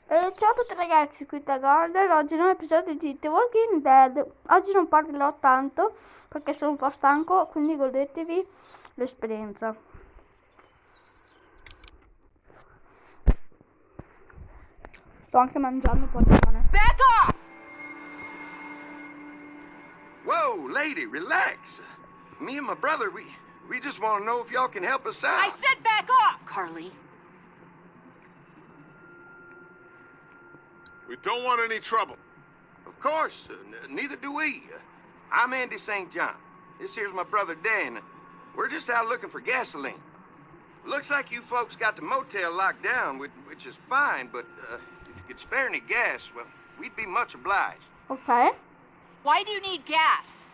Ciao a tutti ragazzi, qui da Garden, oggi è un nuovo episodio di The Walking Dead. Oggi non parlerò tanto perché sono un po' stanco, quindi godetevi l'esperienza. Sto anche mangiando un po' di pane. Back off! Whoa, lady, relax. Me and my brother, we just want to know if y'all can help us out. I said back off, Carly. We don't want any trouble. Of course, neither do we. I'm Andy St. John. This here's my brother Dan. We're just out looking for gasoline. Looks like you folks got the motel locked down, which is fine, but if you could spare any gas, well, we'd be much obliged. Ok. Why do you need gas?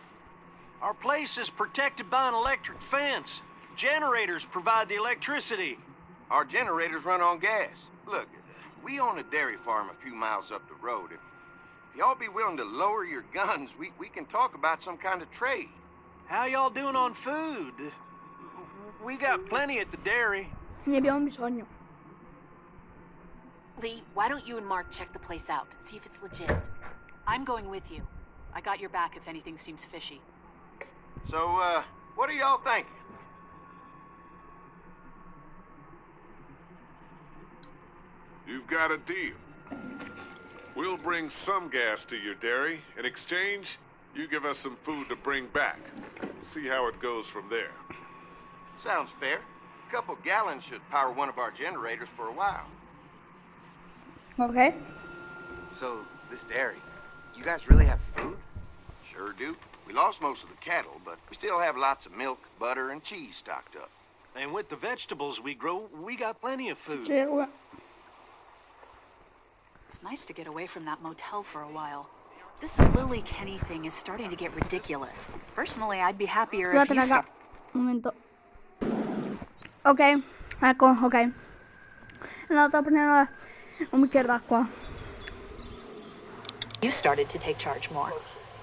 Our place is protected by an electric fence. Generators provide the electricity. Our generators run on gas. Look, we own a dairy farm a few miles up the road. If y'all be willing to lower your guns, we can talk about some kind of trade. How y'all doing on food? We got plenty at the dairy. Ne abbiamo bisogno. Lee, why don't you and Mark check the place out, see if it's legit? I'm going with you. I got your back if anything seems fishy. So, what are y'all thinking? You've got a deal. We'll bring some gas to your dairy. In exchange, you give us some food to bring back. We'll see how it goes from there. Sounds fair. A couple gallons should power one of our generators for a while. Ok. So, this dairy, you guys really have food? Sure do. We lost most of the cattle, but we still have lots of milk, butter, and cheese stocked up. And with the vegetables we grow, we got plenty of food. It's nice to get away from that motel for a while. This Lily Kenny thing is starting to get ridiculous. Personally, I'd be happier if Scusate you raga, un momento. Ok, ecco, ok. È andato a prendere un bicchiere d'acqua. You started to take charge more.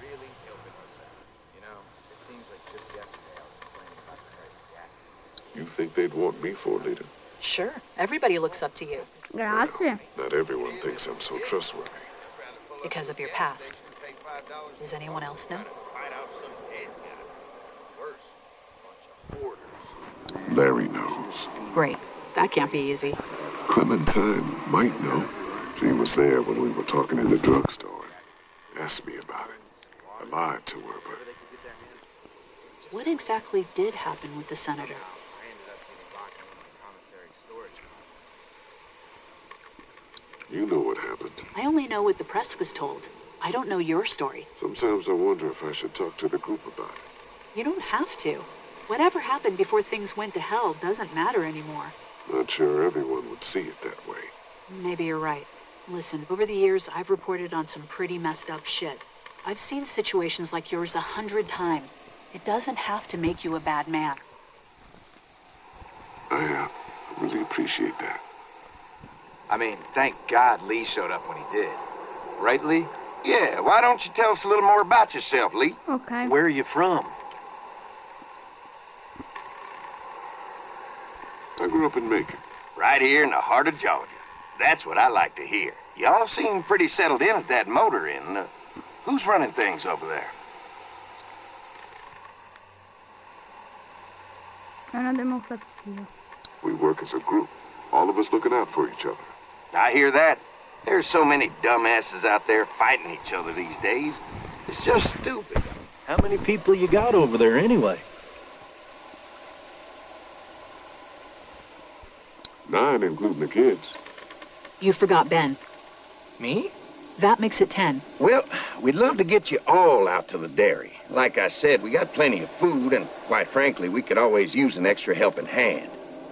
Really helping us out. You know, it seems like just yesterday I was complaining about the price of gas. You think they'd want me for a leader? Sure, everybody looks up to you Grazie. Not everyone thinks I'm so trustworthy. because of your past. Does anyone else know? Larry knows. Great. That can't be easy. Clementine might know. She was there when we were talking in the drugstore and asked me about it. I lied to her, but What exactly did happen with the senator? you know what happened. I only know what the press was told. I don't know your story. Sometimes I wonder if I should talk to the group about it. You don't have to. Whatever happened before things went to hell doesn't matter anymore. Not sure everyone would see it that way. Maybe you're right. Listen, over the years, I've reported on some pretty messed up shit. I've seen situations like yours 100 times. It doesn't have to make you a bad man. I really appreciate that. I mean, thank God Lee showed up when he did. Right, Lee? Yeah, why don't you tell us a little more about yourself, Lee? Ok. Where are you from? I grew up in Macon. Right here in the heart of Georgia. That's what I like to hear. Y'all seem pretty settled in at that motor inn. Who's running things over there? È una democrazia. We work as a group, all of us looking out for each other. I hear that. There's so many dumbasses out there fighting each other these days. It's just stupid. How many people you got over there anyway? 9, including the kids. You forgot Ben. Me? That makes it 10. Well, we'd love to get you all out to the dairy. Like I said, we got plenty of food, and quite frankly, we could always use an extra helping hand.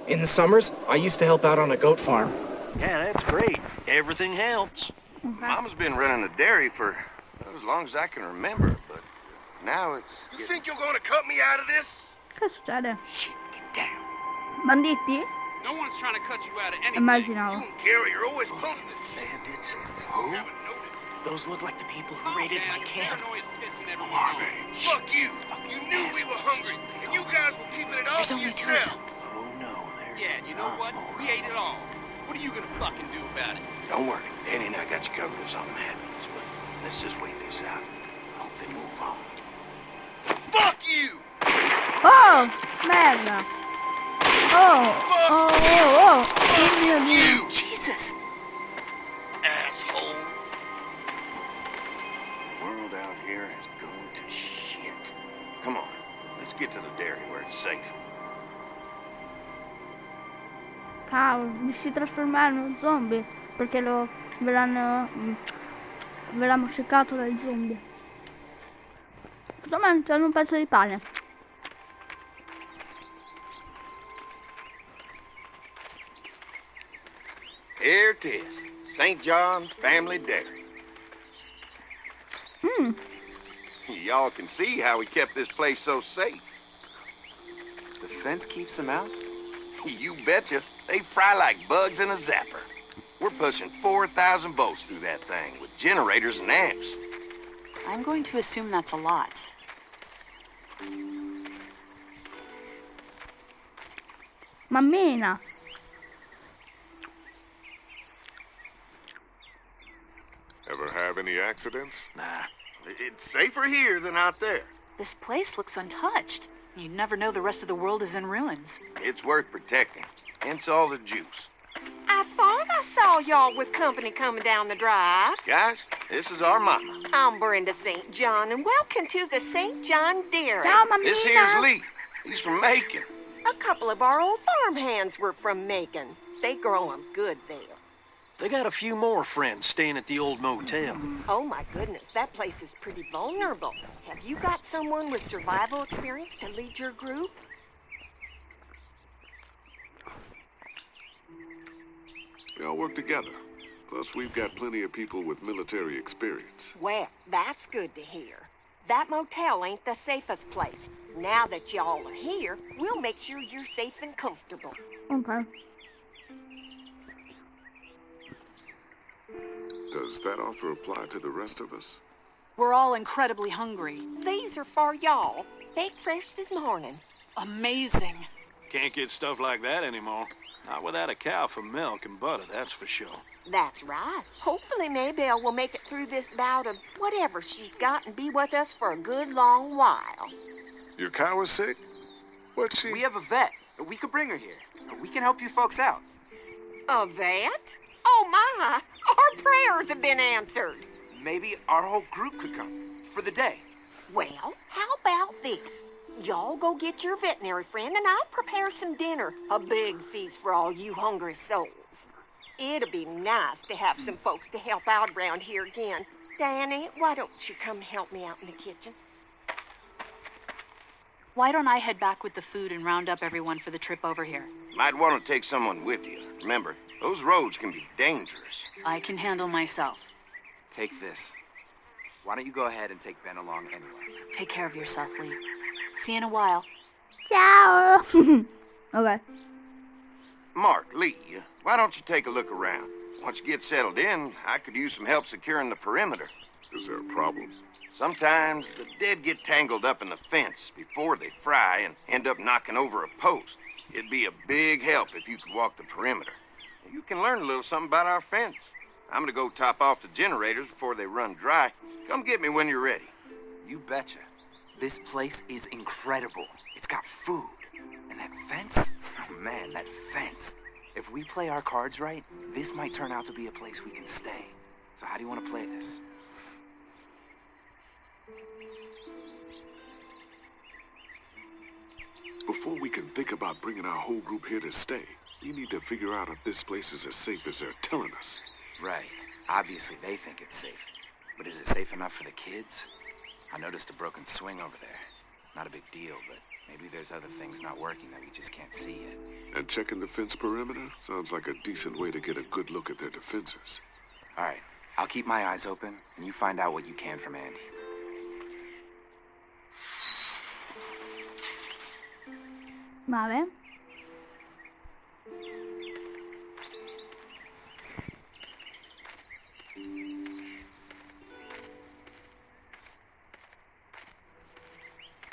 In the summers, I used to help out on a goat farm. Yeah, that's great. Everything helps. Mama's been running a dairy for as long as I can remember, but now it's... You think you're gonna cut me out of this? Che succede? Shit, get down. Banditi? No one's trying to cut you out of anything. Immaginavo. Gary, you're always pulling this shit. Bandits? Who? Those look like the people who Oh, raided man, my your camp. paranoia's pissing Who everyone are off. they? Fuck you! You knew we were hungry, and you guys were keeping it all There's to only 2 of yourself. them. Oh no, there's Yeah, you know what? We ate it all. What are you gonna fucking do about it? Don't worry. Danny and I got you covered if something happens. But let's just wait this out. I hope they move on. Fuck you! Oh, merda. Oh, oh, oh, oh. Oh mio Dio. Jesus. Asshole. The world out here has gone to shit. Come on. Let's get to the dairy where it's safe. Cavolo, mi si trasformare in uno zombie perché ve l'hanno cercato dai zombie. Sto mangiando un pezzo di pane. Here it is. St. John's Family Dairy. Y'all can see how we kept this place so safe. The fence keeps them out? You betcha. They fry like bugs in a zapper. We're pushing 4,000 volts through that thing with generators and amps. I'm going to assume that's a lot. Mammina. Ever have any accidents? Nah, it's safer here than out there. This place looks untouched. You'd never know the rest of the world is in ruins. It's worth protecting. Hence all the juice. I thought I saw y'all with company coming down the drive. Guys, this is our mama. I'm Brenda St. John, and welcome to the St. John Dairy. Ciao, mammina. This here's Lee. He's from Macon. A couple of our old farmhands were from Macon. They grow 'em good there. They got a few more friends staying at the old motel. Oh my goodness, that place is pretty vulnerable. Have you got someone with survival experience to lead your group? They all work together. Plus, we've got plenty of people with military experience. Well, that's good to hear. That motel ain't the safest place. Now that y'all are here, we'll make sure you're safe and comfortable. Okay. Does that offer apply to the rest of us? We're all incredibly hungry. These are for y'all. Baked fresh this morning. Amazing. Can't get stuff like that anymore. Not without a cow for milk and butter, that's for sure. That's right. Hopefully Maybelle will make it through this bout of whatever she's got and be with us for a good long while. Your cow is sick? What's she? We have a vet. We could bring her here. We can help you folks out. A vet? Oh my! Our prayers have been answered. Maybe our whole group could come for the day. Well, how about this? Y'all go get your veterinary friend and I'll prepare some dinner. A big feast for all you hungry souls. It'll be nice to have some folks to help out around here again. Danny, why don't you come help me out in the kitchen? Why don't I head back with the food and round up everyone for the trip over here? Might want to take someone with you. Remember, those roads can be dangerous. I can handle myself. Take this. Why don't you go ahead and take Ben along anyway? Take care of yourself, Lee. See you in a while. Ciao. Okay. Mark, Lee, why don't you take a look around? Once you get settled in, I could use some help securing the perimeter. Is there a problem? Sometimes the dead get tangled up in the fence before they fry and end up knocking over a post. It'd be a big help if you could walk the perimeter. You can learn a little something about our fence. I'm gonna go top off the generators before they run dry. Come get me when you're ready. You betcha. This place is incredible. It's got food. And that fence? Oh man, that fence. If we play our cards right, this might turn out to be a place we can stay. So how do you want to play this? Before we can think about bringing our whole group here to stay, we need to figure out if this place is as safe as they're telling us. Right. Obviously they think it's safe. But is it safe enough for the kids? I noticed a broken swing over there. Not a big deal, but maybe there's other things not working that we just can't see yet. And checking the fence perimeter sounds like a decent way to get a good look at their defenses. All right. I'll keep my eyes open, and you find out what you can from Andy. Vabbè.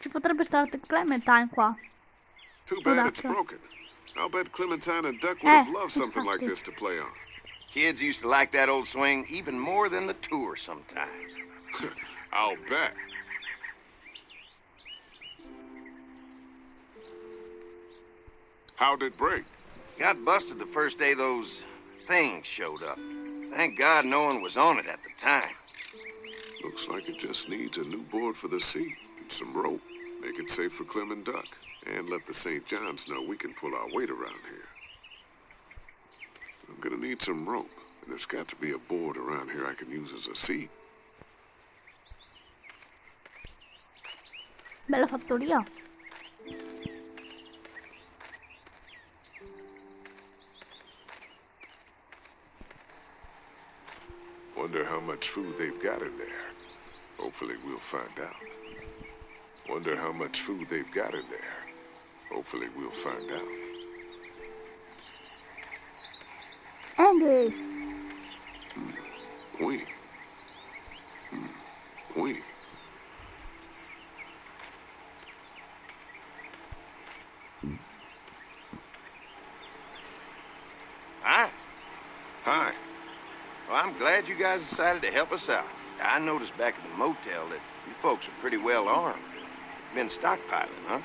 Ci potrebbe stare Clementine qua. Too bad it's Scusate. broken. I'll bet Clementine and Duck would have loved something like this to play on. Kids used to like that old swing even more than the tour sometimes. I'll bet. How'd it break? Got busted the first day those things showed up. Thank God no one was on it at the time. Looks like it just needs a new board for the seat and some rope. Make it safe for Clem and Duck. And let the St. John's know we can pull our weight around here. I'm gonna need some rope, and there's got to be a board around here I can use as a seat. Bella fattoria. Wonder how much food they've got in there. Hopefully we'll find out. Wonder how much food they've got in there. Hopefully we'll find out. Andy. Weenie. Weenie. Hi. Hi. Well, I'm glad you guys decided to help us out. I noticed back at the motel that you folks are pretty well armed. Been stockpiling, huh?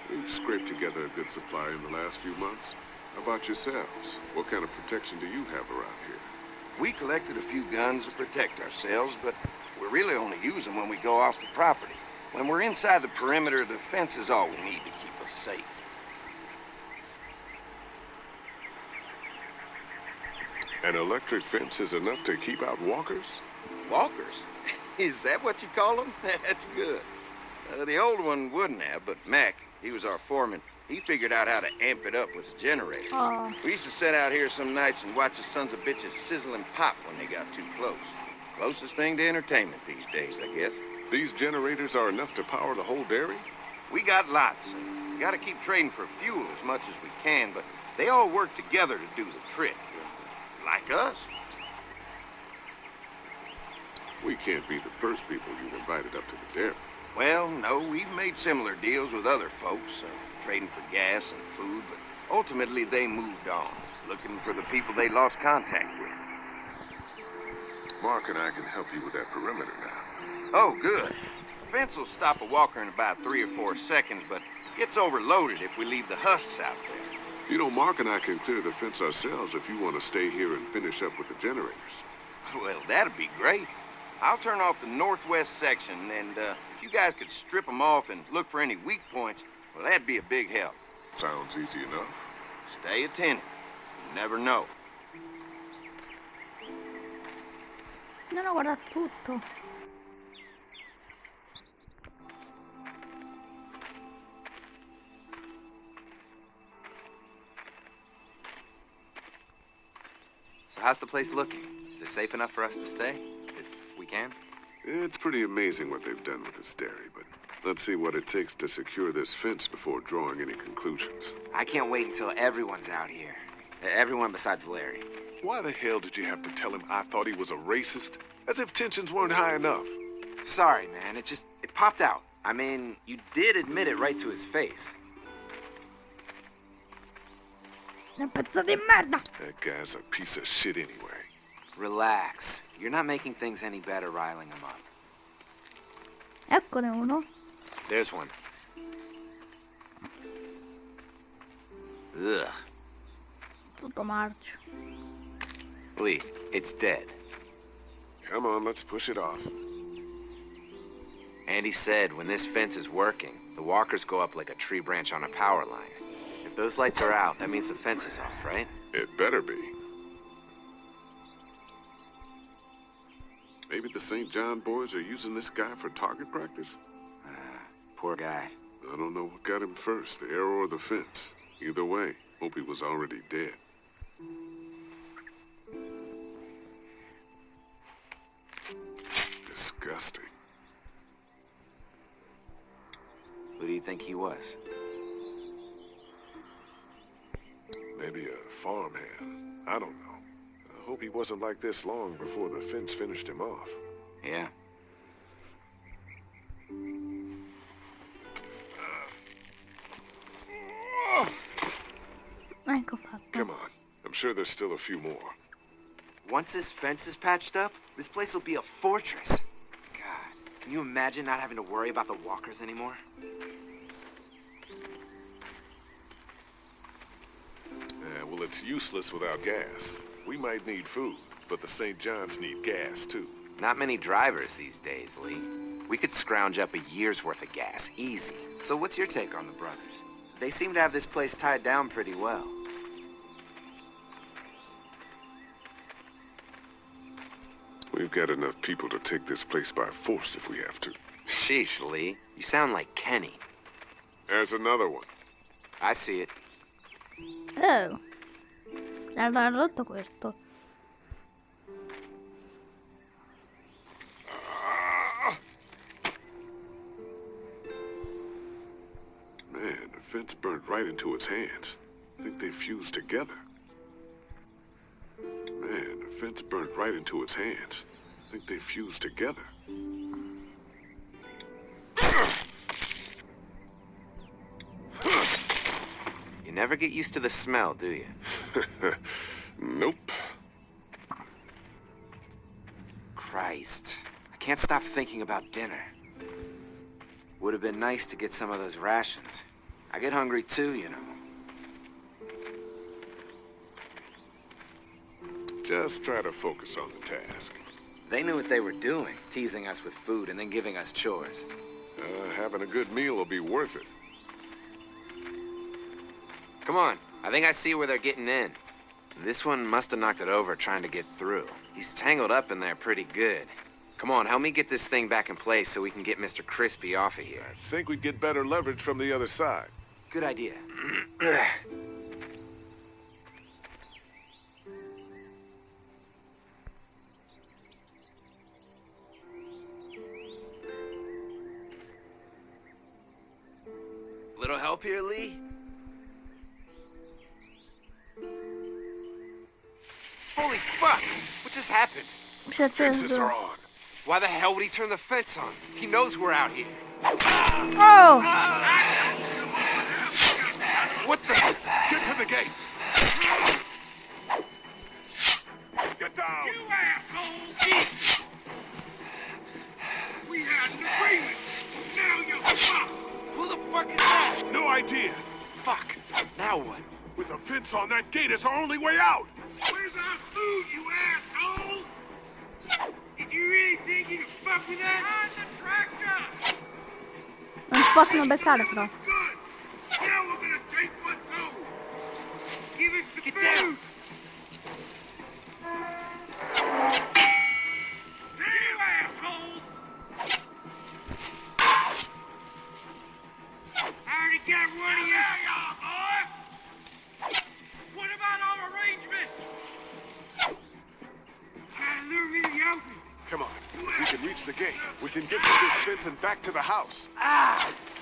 We've scraped together a good supply in the last few months. How about yourselves? What kind of protection do you have around here? We collected a few guns to protect ourselves, but we really only use them when we go off the property. When we're inside the perimeter, the fence is all we need to keep us safe. An electric fence is enough to keep out walkers? Walkers? Is that what you call them? That's good. The old one wouldn't have, but Mac, he was our foreman. He figured out how to amp it up with the generator. We used to sit out here some nights and watch the sons of bitches sizzle and pop when they got too close. Closest thing to entertainment these days, I guess. These generators are enough to power the whole dairy? We got lots, and we gotta keep trading for fuel as much as we can, but they all work together to do the trick. Like us. We can't be the first people you've invited up to the dairy. Well, no, we've made similar deals with other folks, trading for gas and food, but ultimately they moved on, looking for the people they lost contact with. Mark and I can help you with that perimeter now. Oh, good. The fence will stop a walker in about 3 or 4 seconds, but gets overloaded if we leave the husks out there. You know, Mark and I can clear the fence ourselves if you want to stay here and finish up with the generators. Well, that'd be great. I'll turn off the northwest section, and if you guys could strip them off and look for any weak points, well, that'd be a big help. Sounds easy enough. Stay attentive. You never know. Non ho guardato tutto. So how's the place looking? Is it safe enough for us to stay? If we can? It's pretty amazing what they've done with this dairy, but let's see what it takes to secure this fence before drawing any conclusions. I can't wait until everyone's out here. Everyone besides Larry. Why the hell did you have to tell him I thought he was a racist? As if tensions weren't high enough. Sorry, man. It popped out. I mean, you did admit it right to his face. Un pezzo di merda. That guy's a piece of shit anyway. Relax. You're not making things any better riling him up. Eccone uno. There's one. Ugh. Tutto marcio. Lee, it's dead. Come on, let's push it off. Andy said when this fence is working, the walkers go up like a tree branch on a power line. If those lights are out, that means the fence is off, right? It better be. Maybe the St. John boys are using this guy for target practice? Poor guy. I don't know what got him first, the arrow or the fence. Either way, hope he was already dead. Disgusting. Who do you think he was? Maybe a farmhand. I don't know. I hope he wasn't like this long before the fence finished him off. Yeah. Ecco fatto. Come on. I'm sure there's still a few more. Once this fence is patched up, this place will be a fortress. God, can you imagine not having to worry about the walkers anymore? Yeah, well, it's useless without gas. We might need food, but the St. John's need gas, too. Not many drivers these days, Lee. We could scrounge up a year's worth of gas, easy. So what's your take on the brothers? They seem to have this place tied down pretty well. We've got enough people to take this place by force if we have to. Sheesh, Lee. You sound like Kenny. There's another one. I see it. Oh. Era rotto questo. Man, the fence burned right into its hands. I think they fused together. Man, the fence burned right into its hands. I think they fused together. You never get used to the smell, do you? Nope. Christ. I can't stop thinking about dinner. Would have been nice to get some of those rations. I get hungry too, you know. Just try to focus on the task. They knew what they were doing, teasing us with food and then giving us chores. Having a good meal will be worth it. Come on, I think I see where they're getting in. This one must have knocked it over trying to get through. He's tangled up in there pretty good. Come on, help me get this thing back in place so we can get Mr. Crispy off of here. I think we'd get better leverage from the other side. Good idea. Little help here, Lee? Holy fuck! What just happened? Si è Fences are acceso. on. Why the hell would he turn the fence on? He knows we're out here. Oh! What the? Get to the gate. Get down. You asshole! Jesus! We had an agreement. Now you're fucked. Who the fuck is that? No idea. Fuck. Now what? With a fence on that gate, it's our only way out. Where's our food, you asshole? Did you really think you could fuck with that? On the tractor! Non si possono beccare però. Good. Now we're gonna take what's ours. Give us the Get food. down. You assholes! Already got one of you. Boy. What about our arrangement? Trying to lure me to the open. Come on. We can reach the gate. We can get through this fence and back to the house.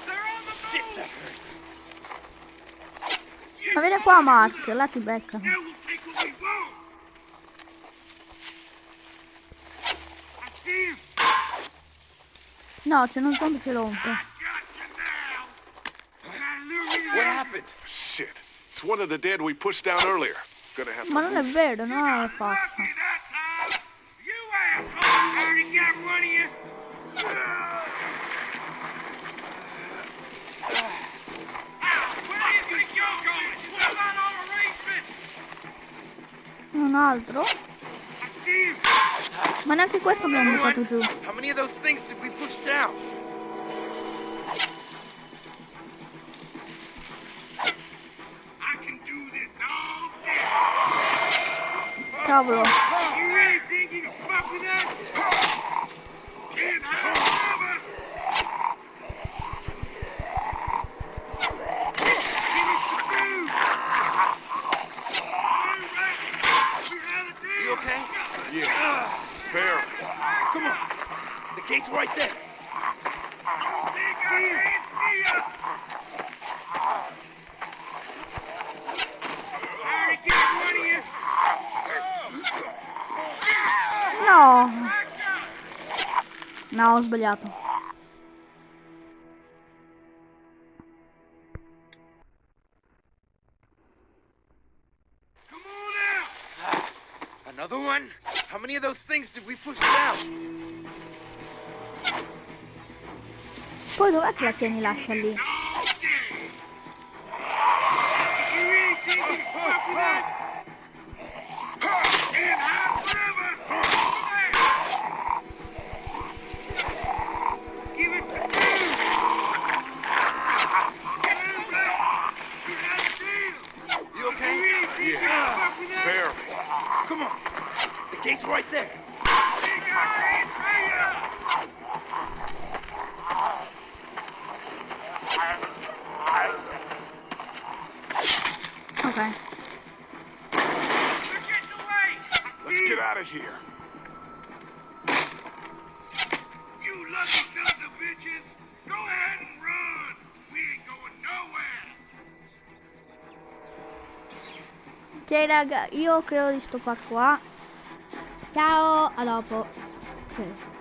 They're on the Shit, move. that hurts. Ma vieni qua Mark, là ti beccano. Now we'll take what we want. I see him. No, c'è un zombie che rompe. Got you now. Trying to lure me to What the happened? Shit. It's one of the dead we pushed down earlier. Gonna have to Ma non è move. vero, non è la forza. Lucky that time. You asshole. Already got one of you. Where do you think you're going? What about our arrangement? Un altro? I see him. Ma neanche questo abbiamo buttato giù. How many of those things did we push down? I can do this all day. Cavolo. You really think you can fuck with that? Get out of it. Give me some food. All right. We have a deal. You okay? Yeah. Barely. Come on. The gate's right there. Think I can't see ya. Already got one of you. No. No, ho sbagliato. Another one? How many of those things did we push down? Poi dov'è che la tieni lascia lì? You okay? Yeah, barely. Come on. The gate's right there. Ok. Let's get out of here. You lucky sons of bitches! Go ahead and run! We ain't going nowhere! Ok raga, io credo di stoppare qua. Ciao, a dopo. Ok.